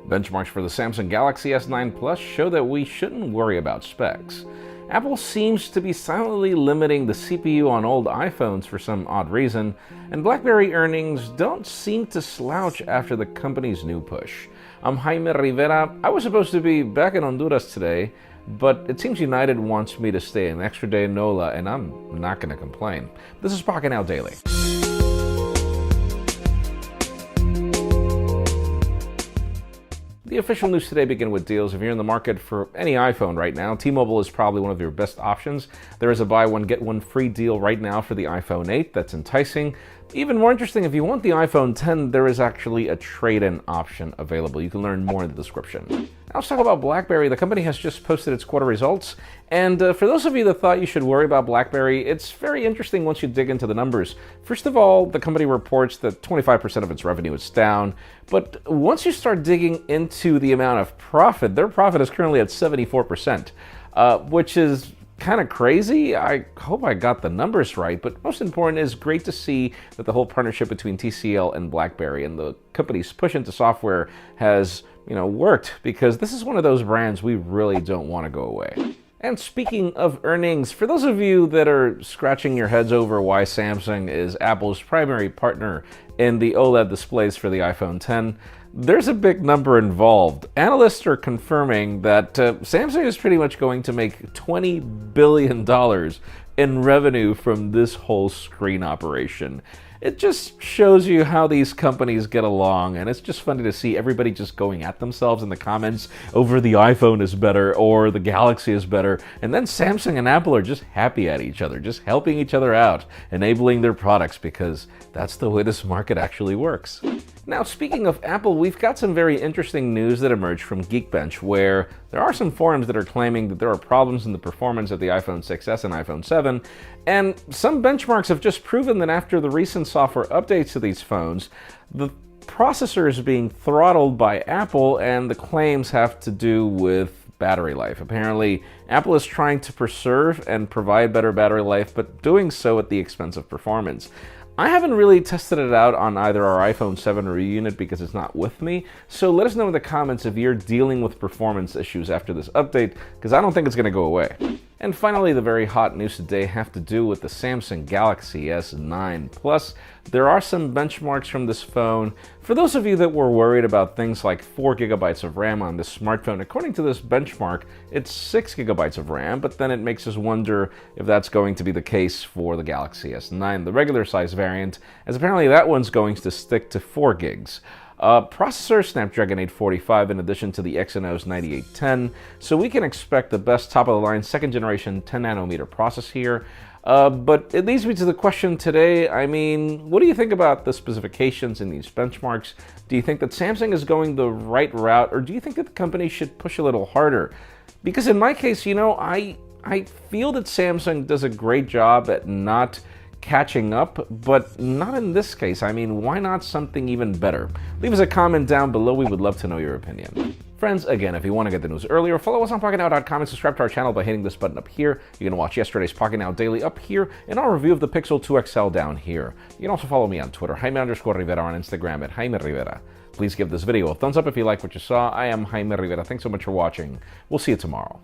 Benchmarks for the Samsung Galaxy S9 Plus show that we shouldn't worry about specs. Apple seems to be silently limiting the CPU on old iPhones for some odd reason, and BlackBerry earnings don't seem to slouch after the company's new push. I'm Jaime Rivera. I was supposed to be back in Honduras today, but it seems United wants me to stay an extra day in NOLA, and I'm not going to complain. This is Pocketnow Daily. The official news today begin with deals. If you're in the market for any iPhone right now, T-Mobile is probably one of your best options. There is a buy one, get one free deal right now for the iPhone 8 that's enticing. Even more interesting, if you want the iPhone 10, there is actually a trade-in option available. You can learn more in the description. Now let's talk about BlackBerry. The company has just posted its quarter results, and for those of you that thought you should worry about BlackBerry, it's very interesting once you dig into the numbers. First of all, the company reports that 25% of its revenue is down, but once you start digging into the amount of profit, their profit is currently at 74%, which is kind of crazy. I hope I got the numbers right, but most important is great to see that the whole partnership between TCL and BlackBerry and the company's push into software has, worked, because this is one of those brands we really don't want to go away. And speaking of earnings, for those of you that are scratching your heads over why Samsung is Apple's primary partner in the OLED displays for the iPhone X, there's a big number involved. Analysts are confirming that Samsung is pretty much going to make $20 billion in revenue from this whole screen operation. It just shows you how these companies get along, and it's just funny to see everybody just going at themselves in the comments over the iPhone is better or the Galaxy is better, and then Samsung and Apple are just happy at each other, just helping each other out, enabling their products, because that's the way this market actually works. Now, speaking of Apple, we've got some very interesting news that emerged from Geekbench, where there are some forums that are claiming that there are problems in the performance of the iPhone 6s and iPhone 7, and some benchmarks have just proven that after the recent software updates to these phones, the processor is being throttled by Apple, and the claims have to do with battery life. Apparently, Apple is trying to preserve and provide better battery life, but doing so at the expense of performance. I haven't really tested it out on either our iPhone 7 or unit because it's not with me, so let us know in the comments if you're dealing with performance issues after this update, because I don't think it's going to go away. And finally, the very hot news today have to do with the Samsung Galaxy S9 Plus. There are some benchmarks from this phone. For those of you that were worried about things like 4 gigabytes of RAM on this smartphone, according to this benchmark, it's 6 gigabytes of RAM, but then it makes us wonder if that's going to be the case for the Galaxy S9, the regular size variant, as apparently that one's going to stick to 4 gigs. Processor Snapdragon 845 in addition to the Exynos 9810, so we can expect the best top-of-the-line second-generation 10nm process here. But it leads me to the question today. What do you think about the specifications in these benchmarks? Do you think that Samsung is going the right route, or do you think that the company should push a little harder? Because in my case, I feel that Samsung does a great job at not catching up, but not in this case. Why not something even better? Leave us a comment down below. We would love to know your opinion. Friends, again, if you want to get the news earlier, follow us on Pocketnow.com and subscribe to our channel by hitting this button up here. You can watch yesterday's Pocketnow Daily up here and our review of the Pixel 2 XL down here. You can also follow me on Twitter, Jaime_Rivera, on Instagram at Jaime Rivera. Please give this video a thumbs up if you like what you saw. I am Jaime Rivera. Thanks so much for watching. We'll see you tomorrow.